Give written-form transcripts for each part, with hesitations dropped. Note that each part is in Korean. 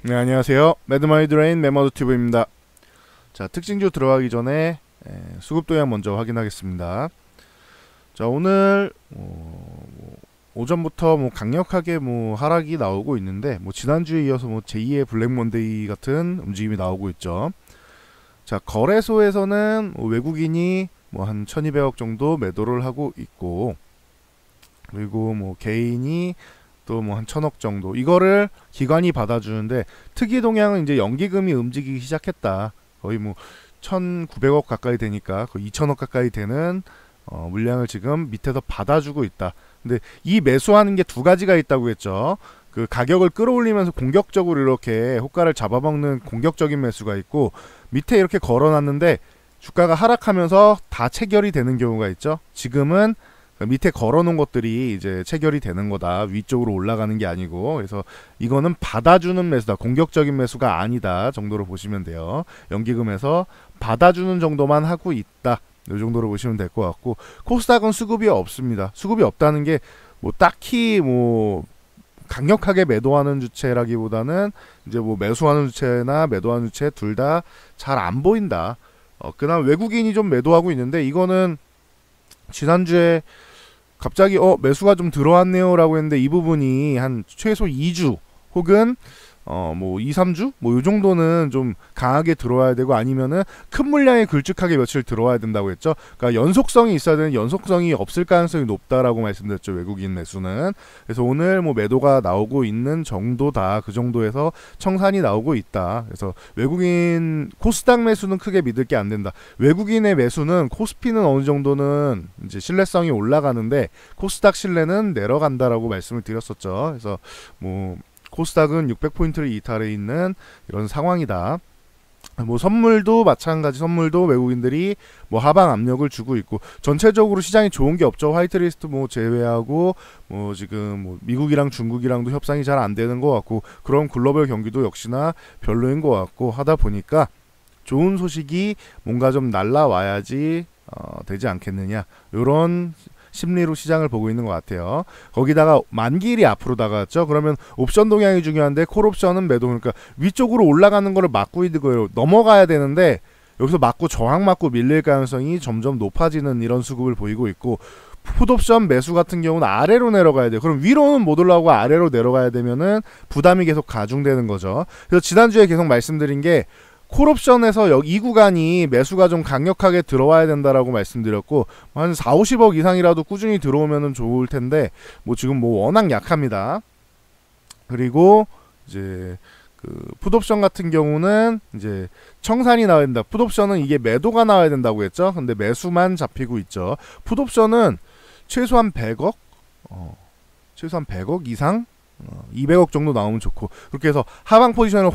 네, 안녕하세요. 매드마이드레인 매머드튜브입니다. 자, 특징주 들어가기 전에 수급 도량 먼저 확인하겠습니다. 자, 오늘 오전부터 강력하게 하락이 나오고 있는데 지난주에 이어서 제2의 블랙 먼데이 같은 움직임이 나오고 있죠. 자, 거래소에서는 외국인이 한 1200억 정도 매도를 하고 있고, 그리고 개인이 또 한 1000억 정도, 이거를 기관이 받아주는데, 특이 동향은 이제 연기금이 움직이기 시작했다. 거의 1900억 가까이 되니까 거의 2000억 가까이 되는 물량을 지금 밑에서 받아주고 있다. 근데 이 매수하는 게 두 가지가 있다고 했죠. 그 가격을 끌어올리면서 공격적으로 이렇게 호가를 잡아먹는 공격적인 매수가 있고, 밑에 이렇게 걸어놨는데 주가가 하락하면서 다 체결이 되는 경우가 있죠. 지금은 밑에 걸어놓은 것들이 이제 체결이 되는 거다. 위쪽으로 올라가는 게 아니고. 그래서 이거는 받아주는 매수다. 공격적인 매수가 아니다 정도로 보시면 돼요. 연기금에서 받아주는 정도만 하고 있다. 이 정도로 보시면 될 것 같고, 코스닥은 수급이 없습니다. 수급이 없다는 게 딱히 강력하게 매도하는 주체라기보다는 이제 매수하는 주체나 매도하는 주체 둘 다 잘 안 보인다. 그나마 외국인이 좀 매도하고 있는데, 이거는 지난주에 갑자기 매수가 좀 들어왔네요 라고 했는데, 이 부분이 한 최소 2주 혹은 2, 3주? 요 정도는 좀 강하게 들어와야 되고, 아니면은 큰 물량이 굵직하게 며칠 들어와야 된다고 했죠. 그러니까 연속성이 있어야 되는, 연속성이 없을 가능성이 높다라고 말씀드렸죠, 외국인 매수는. 그래서 오늘 매도가 나오고 있는 정도다. 그 정도에서 청산이 나오고 있다. 그래서 외국인 코스닥 매수는 크게 믿을 게 안 된다. 외국인의 매수는 코스피는 어느 정도는 이제 신뢰성이 올라가는데, 코스닥 신뢰는 내려간다라고 말씀을 드렸었죠. 그래서 코스닥은 600포인트를 이탈해 있는 이런 상황이다. 선물도 마찬가지, 선물도 외국인들이 하방 압력을 주고 있고, 전체적으로 시장이 좋은 게 없죠. 화이트리스트 제외하고 지금 미국이랑 중국이랑도 협상이 잘 안 되는 것 같고, 그런 글로벌 경기도 역시나 별로인 것 같고 하다 보니까 좋은 소식이 뭔가 좀 날라와야지 되지 않겠느냐, 이런 심리로 시장을 보고 있는 것 같아요. 거기다가 만기일이 앞으로 다가왔죠. 그러면 옵션 동향이 중요한데, 콜옵션은 매도, 그러니까 위쪽으로 올라가는 거를 막고 있는 거예요. 넘어가야 되는데 여기서 저항 맞고 밀릴 가능성이 점점 높아지는 이런 수급을 보이고 있고, 풋옵션 매수 같은 경우는 아래로 내려가야 돼요. 그럼 위로는 못 올라오고 아래로 내려가야 되면은 부담이 계속 가중되는 거죠. 그래서 지난주에 계속 말씀드린 게, 콜옵션에서 이 구간이 매수가 좀 강력하게 들어와야 된다라고 말씀드렸고, 한 4, 50억 이상이라도 꾸준히 들어오면 좋을 텐데, 지금 워낙 약합니다. 그리고 이제 풋옵션 같은 경우는 이제 청산이 나와야 된다. 풋옵션은 이게 매도가 나와야 된다고 했죠. 근데 매수만 잡히고 있죠. 풋옵션은 최소한 100억, 최소한 100억 이상, 200억 정도 나오면 좋고, 그렇게 해서 하방 포지션을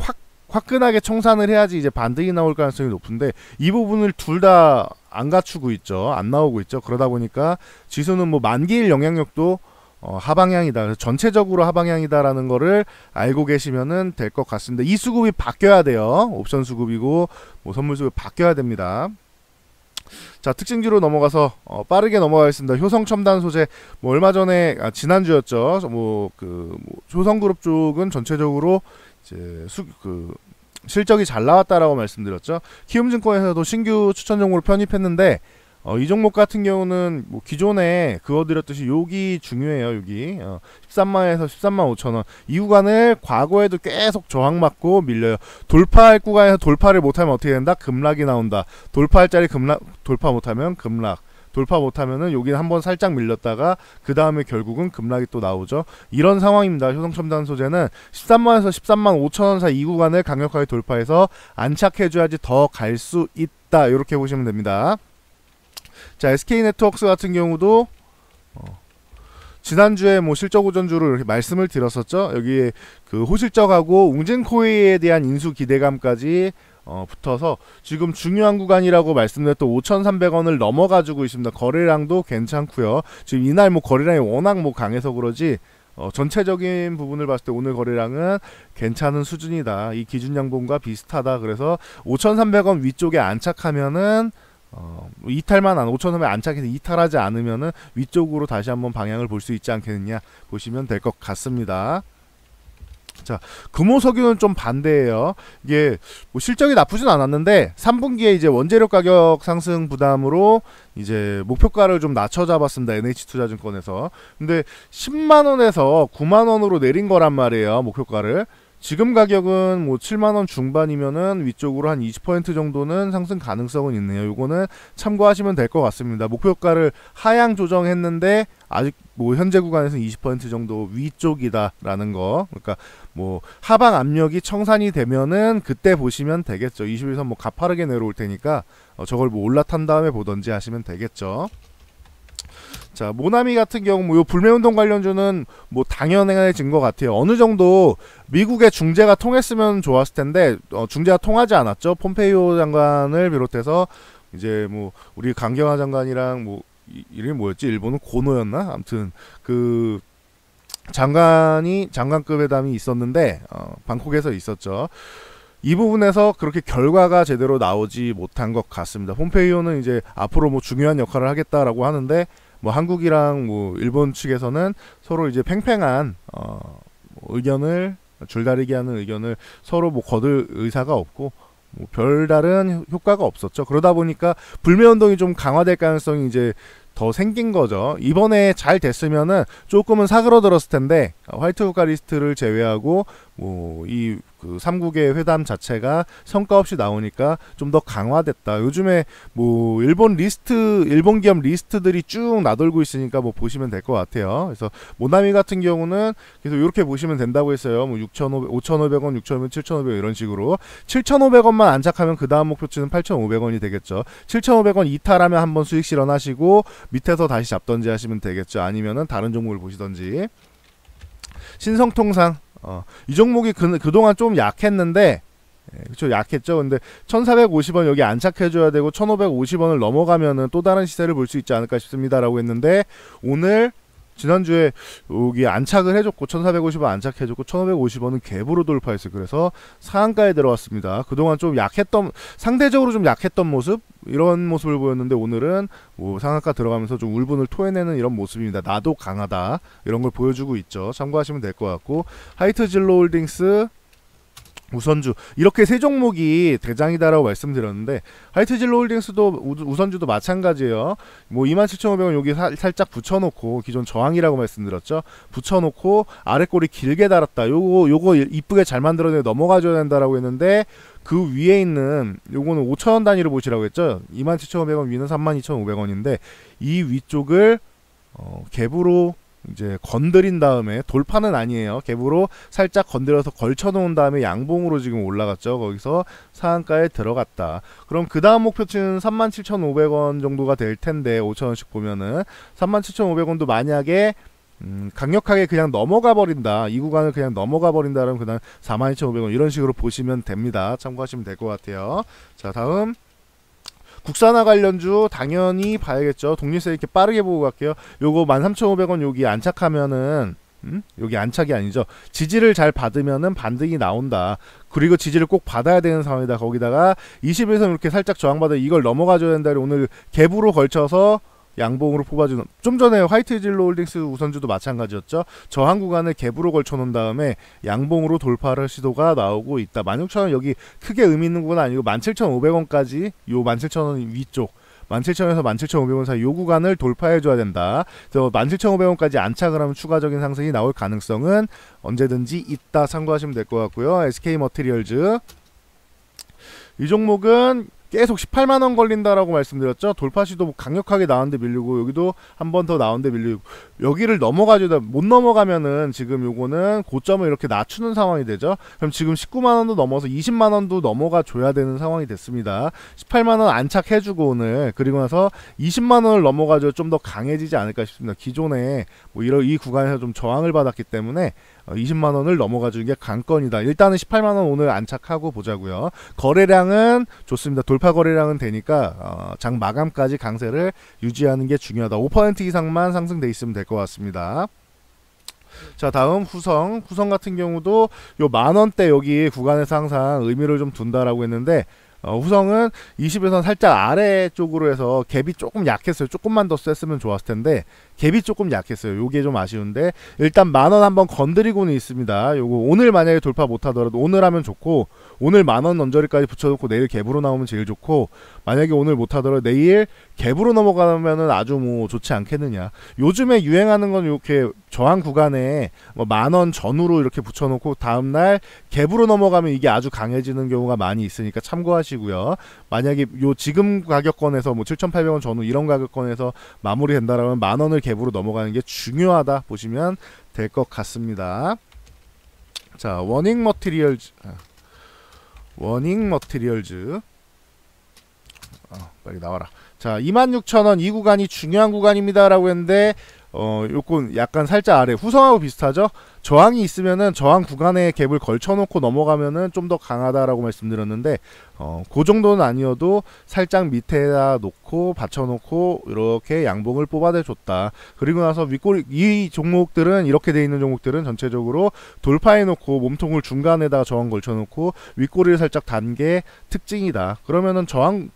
화끈하게 청산을 해야지 이제 반등이 나올 가능성이 높은데, 이 부분을 둘 다 안 갖추고 있죠. 안 나오고 있죠. 그러다 보니까 지수는 만기일 영향력도 하방향이다. 그래서 전체적으로 하방향이다라는 거를 알고 계시면은 될 것 같습니다. 이 수급이 바뀌어야 돼요. 옵션 수급이고 선물 수급이 바뀌어야 됩니다. 자, 특징주로 넘어가서 빠르게 넘어가겠습니다. 효성첨단 소재, 얼마 전에 지난주였죠. 효성그룹 쪽은 전체적으로 이제 실적이 잘 나왔다라고 말씀드렸죠. 키움증권에서도 신규 추천 종목으로 편입했는데, 이 종목 같은 경우는 기존에 그거 드렸듯이 여기 중요해요. 여기 13만에서 13만 5천원 이 구간을 과거에도 계속 저항받고 밀려요. 돌파할 구간에서 돌파를 못하면 어떻게 된다? 급락이 나온다. 돌파할 자리 돌파 못하면 급락, 돌파 못하면은 여기는 한번 살짝 밀렸다가 그 다음에 결국은 급락이 또 나오죠. 이런 상황입니다. 효성첨단 소재는 13만에서 13만 5천원 사이 이 구간을 강력하게 돌파해서 안착해줘야지 더 갈 수 있다. 이렇게 보시면 됩니다. 자, SK네트워크스 같은 경우도 지난주에 실적 오전주로 이렇게 말씀을 드렸었죠. 여기에 호실적하고 웅진코이에 대한 인수 기대감까지 붙어서 지금 중요한 구간이라고 말씀드렸던 5,300원을 넘어가지고 있습니다. 거래량도 괜찮고요. 지금 이날 거래량이 워낙 강해서 그러지, 전체적인 부분을 봤을 때 오늘 거래량은 괜찮은 수준이다. 이 기준 양봉과 비슷하다. 그래서 5,300원 위쪽에 안착하면은 이탈만 안 5,300원 안착해서 이탈하지 않으면은 위쪽으로 다시 한번 방향을 볼 수 있지 않겠느냐 보시면 될 것 같습니다. 자, 금호석유는 좀 반대예요. 이게 뭐 실적이 나쁘진 않았는데 3분기에 이제 원재료 가격 상승 부담으로 이제 목표가를 좀 낮춰 잡았습니다. NH투자증권에서. 근데 10만 원에서 9만 원으로 내린 거란 말이에요. 목표가를. 지금 가격은 뭐 7만 원 중반이면은 위쪽으로 한 20% 정도는 상승 가능성은 있네요. 요거는 참고하시면 될 것 같습니다. 목표가를 하향 조정했는데 아직 뭐 현재 구간에서는 20% 정도 위쪽이다라는 거. 그러니까 뭐 하방 압력이 청산이 되면은 그때 보시면 되겠죠. 21선 뭐 가파르게 내려올 테니까 저걸 뭐 올라탄 다음에 보던지 하시면 되겠죠. 자, 모나미 같은 경우 뭐 요 불매운동 관련주는 뭐 당연해진 것 같아요. 어느 정도 미국의 중재가 통했으면 좋았을 텐데 중재가 통하지 않았죠. 폼페이오 장관을 비롯해서 이제 뭐 우리 강경화 장관이랑 뭐 이름이 뭐였지? 일본은 고노였나? 아무튼 그 장관급 회담이 있었는데 방콕에서 있었죠. 이 부분에서 그렇게 결과가 제대로 나오지 못한 것 같습니다. 폼페이오는 이제 앞으로 뭐 중요한 역할을 하겠다라고 하는데 뭐 한국이랑 뭐 일본 측에서는 서로 이제 팽팽한 의견을 줄다리기 하는 의견을 서로 뭐 거둘 의사가 없고 뭐 별다른 효과가 없었죠. 그러다 보니까 불매운동이 좀 강화될 가능성이 이제 더 생긴 거죠. 이번에 잘 됐으면은 조금은 사그러들었을 텐데 화이트 국가 리스트를 제외하고 뭐 이 그 3국의 회담 자체가 성과 없이 나오니까 좀 더 강화됐다. 요즘에 뭐 일본 기업 리스트들이 쭉 나돌고 있으니까 뭐 보시면 될 것 같아요. 그래서 모나미 같은 경우는 계속 이렇게 보시면 된다고 했어요. 뭐 5,500원, 6,500원, 7,500원 이런 식으로 7,500원만 안착하면 그 다음 목표치는 8,500원이 되겠죠. 7,500원 이탈하면 한번 수익 실현하시고 밑에서 다시 잡던지 하시면 되겠죠. 아니면은 다른 종목을 보시던지. 신성통상 이 종목이 그동안 좀 약했는데 그쵸, 약했죠. 근데 1450원 여기 안착해줘야 되고 1550원을 넘어가면은 또 다른 시세를 볼 수 있지 않을까 싶습니다 라고 했는데 오늘 지난주에 여기 안착을 해줬고 1450원 안착해줬고 1550원은 갭으로 돌파했어요. 그래서 상한가에 들어왔습니다. 그동안 좀 상대적으로 좀 약했던 모습 이런 모습을 보였는데 오늘은 뭐 상한가 들어가면서 좀 울분을 토해내는 이런 모습입니다. 나도 강하다 이런 걸 보여주고 있죠. 참고하시면 될 것 같고 하이트진로홀딩스 우선주 이렇게 세 종목이 대장이다라고 말씀드렸는데 하이트진로홀딩스도 우선주도 마찬가지예요. 뭐 27,500원 여기 살짝 붙여놓고 기존 저항이라고 말씀드렸죠. 붙여놓고 아래 꼬리 길게 달았다. 요거 이쁘게 잘 만들어내 넘어가줘야 된다라고 했는데 그 위에 있는 요거는 5,000원 단위로 보시라고 했죠. 27,500원 위는 32,500원인데 이 위쪽을 갭으로 이제 건드린 다음에 돌파는 아니에요. 갭으로 살짝 건드려서 걸쳐 놓은 다음에 양봉으로 지금 올라갔죠. 거기서 상한가에 들어갔다. 그럼 그 다음 목표치는 37,500원 정도가 될 텐데 5,000원씩 보면은 37,500원도 만약에 강력하게 그냥 넘어가 버린다. 이 구간을 그냥 넘어가 버린다 그러면 그다음 42,500원 이런 식으로 보시면 됩니다. 참고하시면 될 것 같아요. 자, 다음 국산화 관련주 당연히 봐야겠죠. 독립세 이렇게 빠르게 보고 갈게요. 요거 13,500원 여기 안착하면은 여기 안착이 아니죠. 지지를 잘 받으면은 반등이 나온다. 그리고 지지를 꼭 받아야 되는 상황이다. 거기다가 21선 이렇게 살짝 저항받아 이걸 넘어가줘야 된다. 오늘 갭으로 걸쳐서 양봉으로 뽑아주는 좀 전에 화이트진로홀딩스 우선주도 마찬가지였죠. 저항 구간을 갭으로 걸쳐 놓은 다음에 양봉으로 돌파를 시도가 나오고 있다. 16,000원 여기 크게 의미 있는 구간 아니고 17,500원까지 요 17,000원 위쪽 17,000원에서 17,500원 사이 요 구간을 돌파해 줘야 된다. 그래서 17,500원까지 안착을 하면 추가적인 상승이 나올 가능성은 언제든지 있다. 참고하시면 될 것 같고요. SK머티리얼즈 이 종목은 계속 18만원 걸린다라고 말씀드렸죠. 돌파 시도 강력하게 나왔는데 밀리고 여기도 한 번 더 나왔는데 밀리고 여기를 넘어가줘야 못 넘어가면은 지금 요거는 고점을 이렇게 낮추는 상황이 되죠. 그럼 지금 19만원도 넘어서 20만원도 넘어가 줘야 되는 상황이 됐습니다. 18만원 안착해주고 오늘 그리고 나서 20만원을 넘어가줘야 좀 더 강해지지 않을까 싶습니다. 기존에 뭐 이 구간에서 좀 저항을 받았기 때문에 20만원을 넘어가 주는 게 관건이다. 일단은 18만원 오늘 안착하고 보자고요. 거래량은 좋습니다. 돌파 거래량은 되니까 장 마감까지 강세를 유지하는 게 중요하다. 5% 이상만 상승돼 있으면 될 것 같습니다. 자, 다음 후성 같은 경우도 요 만원대 여기 구간에서 항상 의미를 좀 둔다라고 했는데 후성은 20에선 살짝 아래쪽으로 해서 갭이 조금 약했어요. 조금만 더 셌으면 좋았을 텐데 갭이 조금 약했어요. 요게 좀 아쉬운데 일단 10,000원 한번 건드리고는 있습니다. 요거 오늘 만약에 돌파 못하더라도 오늘 하면 좋고, 오늘 10,000원 언저리까지 붙여놓고 내일 갭으로 나오면 제일 좋고, 만약에 오늘 못하더라도 내일 갭으로 넘어가면은 아주 뭐 좋지 않겠느냐. 요즘에 유행하는 건 이렇게 저항 구간에 뭐 10,000원 전후로 이렇게 붙여놓고 다음날 갭으로 넘어가면 이게 아주 강해지는 경우가 많이 있으니까 참고하시고요. 만약에 요 지금 가격권에서 뭐 7,800원 전후 이런 가격권에서 마무리 된다라면 10,000원을 갭으로 넘어가는 게 중요하다 보시면 될 것 같습니다. 자, 워닝 머티리얼즈 빨리 나와라. 자, 26,000원 이 구간이 중요한 구간입니다 라고 했는데 요건 약간 살짝 아래 후성하고 비슷하죠. 저항이 있으면은 저항 구간에 갭을 걸쳐놓고 넘어가면은 좀 더 강하다라고 말씀드렸는데 그 정도는 아니어도 살짝 밑에다 놓고 받쳐놓고 이렇게 양봉을 뽑아내줬다. 그리고 나서 윗꼬리 이 종목들은 이렇게 돼 있는 종목들은 전체적으로 돌파해놓고 몸통을 중간에다가 저항 걸쳐놓고 윗꼬리를 살짝 단 게 특징이다. 그러면은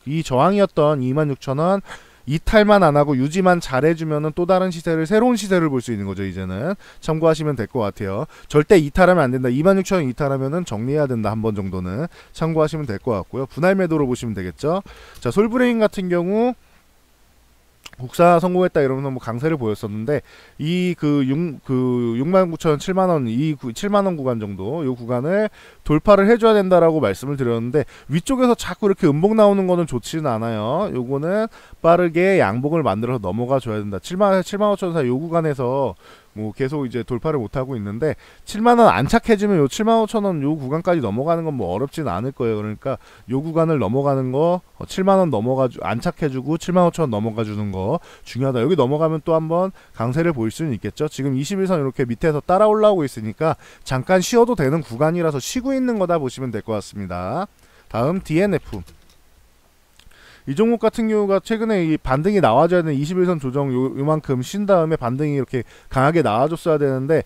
이 저항이었던 26,000원 이탈만 안하고 유지만 잘해주면은 또 다른 시세를, 새로운 시세를 볼 수 있는 거죠. 이제는 참고하시면 될 것 같아요. 절대 이탈하면 안 된다. 26,000원 이탈하면은 정리해야 된다. 한 번 정도는 참고하시면 될 것 같고요. 분할 매도로 보시면 되겠죠. 자, 솔브레인 같은 경우 국사 성공했다 이러면서 뭐 강세를 보였었는데 이 69,000원 7만원 이 7만원 구간 정도 이 구간을 돌파를 해줘야 된다라고 말씀을 드렸는데 위쪽에서 자꾸 이렇게 음봉 나오는 거는 좋지는 않아요. 요거는 빠르게 양봉을 만들어서 넘어가 줘야 된다. 75,000원 사이 요 구간에서 뭐 계속 이제 돌파를 못하고 있는데 7만원 안착해주면 요 75,000원 요 구간까지 넘어가는 건 뭐 어렵지는 않을 거예요. 그러니까 요 구간을 넘어가는 거 7만원 안착해주고 75,000원 넘어가주는 거 중요하다. 여기 넘어가면 또 한번 강세를 보일 수는 있겠죠. 지금 21선 이렇게 밑에서 따라 올라오고 있으니까 잠깐 쉬어도 되는 구간이라서 쉬고 있는 거다 보시면 될 것 같습니다. 다음 DNF. 이 종목 같은 경우가 최근에 이 반등이 나와줘야 되는 21선 조정 요만큼 쉰 다음에 반등이 이렇게 강하게 나와줬어야 되는데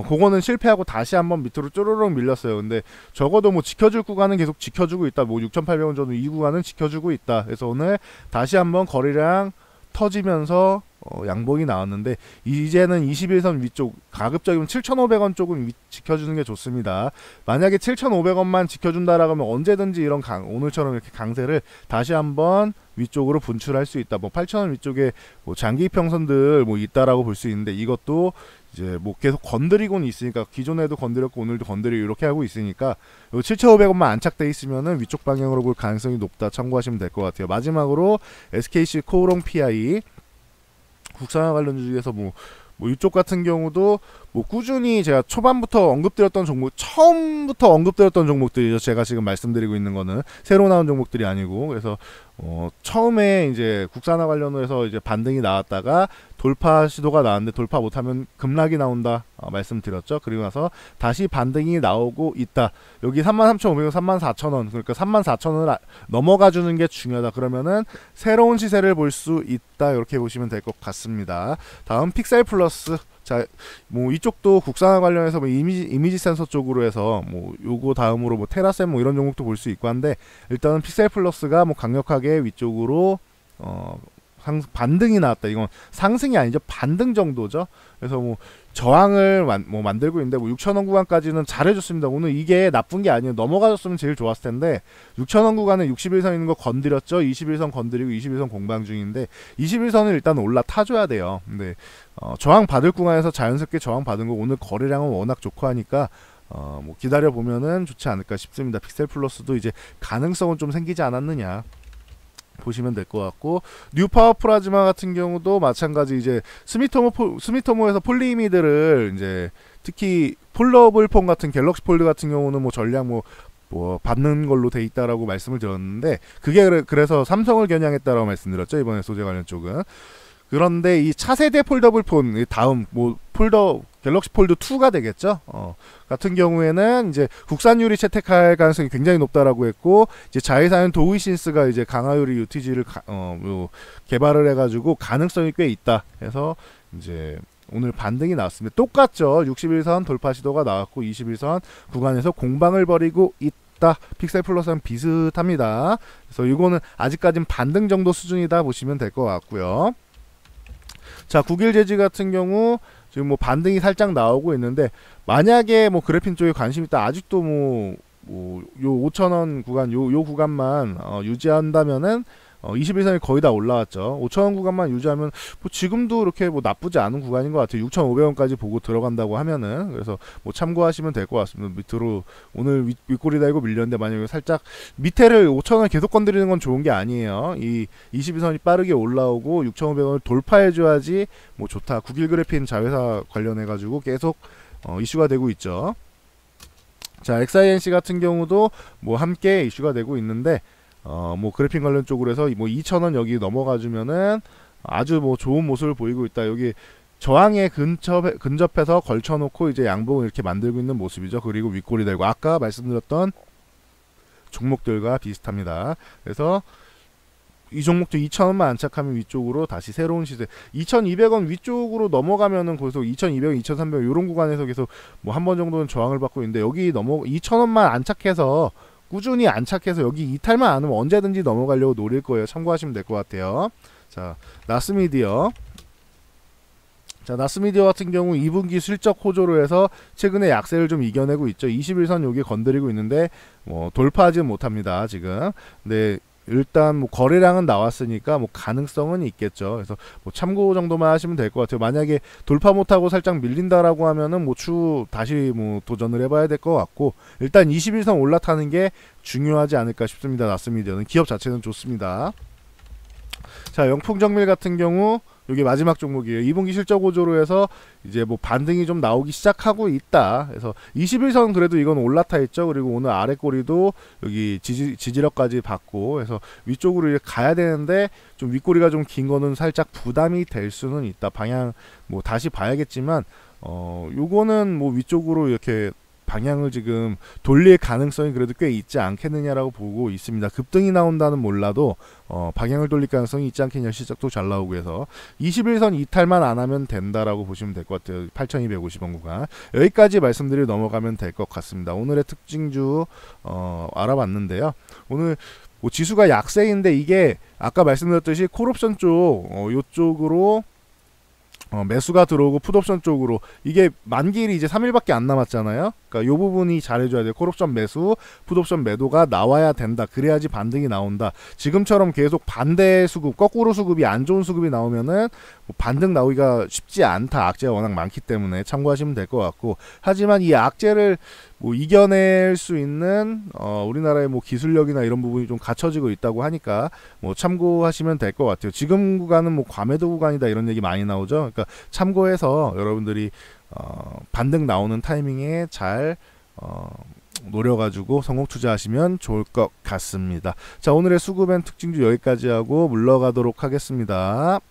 그거는 실패하고 다시 한번 밑으로 쪼르륵 밀렸어요. 근데 적어도 뭐 지켜줄 구간은 계속 지켜주고 있다. 뭐 6,800원 정도 이 구간은 지켜주고 있다. 그래서 오늘 다시 한번 거래량 터지면서 양봉이 나왔는데 이제는 21선 위쪽 가급적이면 7,500원 쪽은 지켜주는 게 좋습니다. 만약에 7,500원만 지켜준다라고 하면 언제든지 이런 오늘처럼 이렇게 강세를 다시 한번 위쪽으로 분출할 수 있다. 뭐 8,000원 위쪽에 뭐 장기 평선들 뭐 있다라고 볼 수 있는데 이것도 이제 뭐 계속 건드리고는 있으니까 기존에도 건드렸고 오늘도 건드리고 이렇게 하고 있으니까 요 7,500원만 안착돼 있으면은 위쪽 방향으로 볼 가능성이 높다. 참고하시면 될 것 같아요. 마지막으로 SKC 코오롱 PI 국산화 관련주 중에서 뭐 이쪽 같은 경우도 뭐 꾸준히 제가 초반부터 언급드렸던 종목, 처음부터 언급드렸던 종목들이죠. 제가 지금 말씀드리고 있는 거는 새로 나온 종목들이 아니고, 그래서 처음에 이제 국산화 관련으로 해서 이제 반등이 나왔다가 돌파 시도가 나왔는데 돌파 못하면 급락이 나온다 말씀드렸죠. 그리고 나서 다시 반등이 나오고 있다. 여기 33,500원, 34,000원, 그러니까 34,000원을 넘어가 주는 게 중요하다. 그러면은 새로운 시세를 볼 수 있다. 이렇게 보시면 될 것 같습니다. 다음 픽셀 플러스. 자, 뭐 이쪽도 국산화 관련해서 뭐 이미지 센서 쪽으로 해서 뭐 요거 다음으로 뭐 테라셈 뭐 이런 종목도 볼 수 있고 한데, 일단은 픽셀 플러스가 뭐 강력하게 위쪽으로 반등이 나왔다. 이건 상승이 아니죠. 반등 정도죠. 그래서 뭐 저항을 만들고 있는데 뭐 6,000원 구간까지는 잘해줬습니다. 오늘 이게 나쁜 게 아니에요. 넘어가줬으면 제일 좋았을 텐데 6,000원 구간에 61선 있는 거 건드렸죠. 21선 건드리고 21선 공방 중인데 21선을 일단 올라타줘야 돼요. 근데 저항 받을 구간에서 자연스럽게 저항 받은 거 오늘 거래량은 워낙 좋고 하니까 뭐 기다려 보면은 좋지 않을까 싶습니다. 픽셀 플러스도 이제 가능성은 좀 생기지 않았느냐 보시면 될 것 같고, 뉴파워 플라즈마 같은 경우도 마찬가지 이제 스미토모에서 폴리이미드를 이제 특히 폴더블 폰 같은 갤럭시 폴드 같은 경우는 뭐 전량 뭐 받는 걸로 돼 있다라고 말씀을 드렸는데, 그게 그래서 삼성을 겨냥했다라고 말씀드렸죠. 이번에 소재 관련 쪽은. 그런데 이 차세대 폴더블 폰 다음 뭐 갤럭시 폴드 2가 되겠죠. 같은 경우에는 이제 국산 유리 채택할 가능성이 굉장히 높다라고 했고, 이제 자회사인 도이신스가 이제 강화유리 UTG를 개발을 해가지고 가능성이 꽤 있다 해서 이제 오늘 반등이 나왔습니다. 똑같죠. 61선 돌파 시도가 나왔고 21선 구간에서 공방을 벌이고 있다. 픽셀 플러스랑 비슷합니다. 그래서 이거는 아직까지는 반등 정도 수준이다 보시면 될 것 같고요. 자, 국일 재즈 같은 경우 지금 뭐 반등이 살짝 나오고 있는데, 만약에 뭐 그래핀 쪽에 관심 있다, 아직도 요 5,000원 구간, 요 구간만 유지한다면은 21선이 거의 다 올라왔죠. 5,000원 구간만 유지하면 뭐 지금도 이렇게 뭐 나쁘지 않은 구간인 것 같아요. 6,500원까지 보고 들어간다고 하면은. 그래서 뭐 참고하시면 될 것 같습니다. 밑으로 오늘 윗꼬리 달고 밀렸는데, 만약에 살짝 밑에를 5,000원 계속 건드리는 건 좋은 게 아니에요. 이 22선이 빠르게 올라오고 6,500원을 돌파해줘야지 뭐 좋다. 국일 그래핀 자회사 관련해 가지고 계속 이슈가 되고 있죠. 자, XINC 같은 경우도 뭐 함께 이슈가 되고 있는데, 뭐 그래픽 관련 쪽으로 해서 뭐 2,000원 여기 넘어가주면은 아주 뭐 좋은 모습을 보이고 있다. 여기 저항에 근접해서 걸쳐놓고 이제 양봉을 이렇게 만들고 있는 모습이죠. 그리고 윗꼬리 달고 아까 말씀드렸던 종목들과 비슷합니다. 그래서 이 종목도 2,000원만 안착하면 위쪽으로 다시 새로운 시세, 2,200원 위쪽으로 넘어가면은 거기서 2,200원, 2,300원 이런 구간에서 계속 뭐 한 번 정도는 저항을 받고 있는데, 여기 2,000원만 안착해서 꾸준히 안착해서 여기 이탈만 안 하면 언제든지 넘어가려고 노릴 거예요. 참고하시면 될 것 같아요. 자, 나스미디어. 자, 나스미디어 같은 경우 2분기 실적 호조로 해서 최근에 약세를 좀 이겨내고 있죠. 21선 여기 건드리고 있는데 뭐 돌파하지 못합니다, 지금. 근데 일단 뭐 거래량은 나왔으니까 뭐 가능성은 있겠죠. 그래서 뭐 참고 정도만 하시면 될 것 같아요. 만약에 돌파 못하고 살짝 밀린다라고 하면은 뭐 추후 다시 뭐 도전을 해봐야 될 것 같고, 일단 21선 올라타는 게 중요하지 않을까 싶습니다. 나스미디어는 기업 자체는 좋습니다. 자, 영풍정밀 같은 경우 이게 마지막 종목이에요. 2분기 실적 호조로 해서 이제 뭐 반등이 좀 나오기 시작하고 있다. 그래서 21선 그래도 이건 올라타 있죠. 그리고 오늘 아래 꼬리도 여기 지지력까지 받고 해서 위쪽으로 이렇게 가야 되는데, 좀 윗꼬리가 좀 긴 거는 살짝 부담이 될 수는 있다. 방향 뭐 다시 봐야겠지만 요거는 뭐 위쪽으로 이렇게 방향을 지금 돌릴 가능성이 그래도 꽤 있지 않겠느냐라고 보고 있습니다. 급등이 나온다는 몰라도 방향을 돌릴 가능성이 있지 않겠냐. 실적도 잘 나오고 해서 21선 이탈만 안 하면 된다라고 보시면 될 것 같아요. 8,250원 구간. 여기까지 말씀드리고 넘어가면 될 것 같습니다. 오늘의 특징주 알아봤는데요. 오늘 뭐 지수가 약세인데, 이게 아까 말씀드렸듯이 콜옵션 쪽 요쪽으로 매수가 들어오고 풋옵션 쪽으로, 이게 만기일이 이제 3일밖에 안 남았잖아요. 그러니까 요 부분이 잘해줘야 돼요. 콜옵션 매수, 풋옵션 매도가 나와야 된다. 그래야지 반등이 나온다. 지금처럼 계속 반대 수급, 거꾸로 수급이 안 좋은 수급이 나오면은 뭐 반등 나오기가 쉽지 않다. 악재가 워낙 많기 때문에 참고하시면 될 것 같고, 하지만 이 악재를 뭐 이겨낼 수 있는 우리나라의 뭐 기술력이나 이런 부분이 좀 갖춰지고 있다고 하니까 뭐 참고하시면 될 것 같아요. 지금 구간은 뭐 과매도 구간이다 이런 얘기 많이 나오죠. 그러니까 참고해서 여러분들이 반등 나오는 타이밍에 잘 노려가지고 성공 투자하시면 좋을 것 같습니다. 자, 오늘의 수급엔 특징주 여기까지 하고 물러가도록 하겠습니다.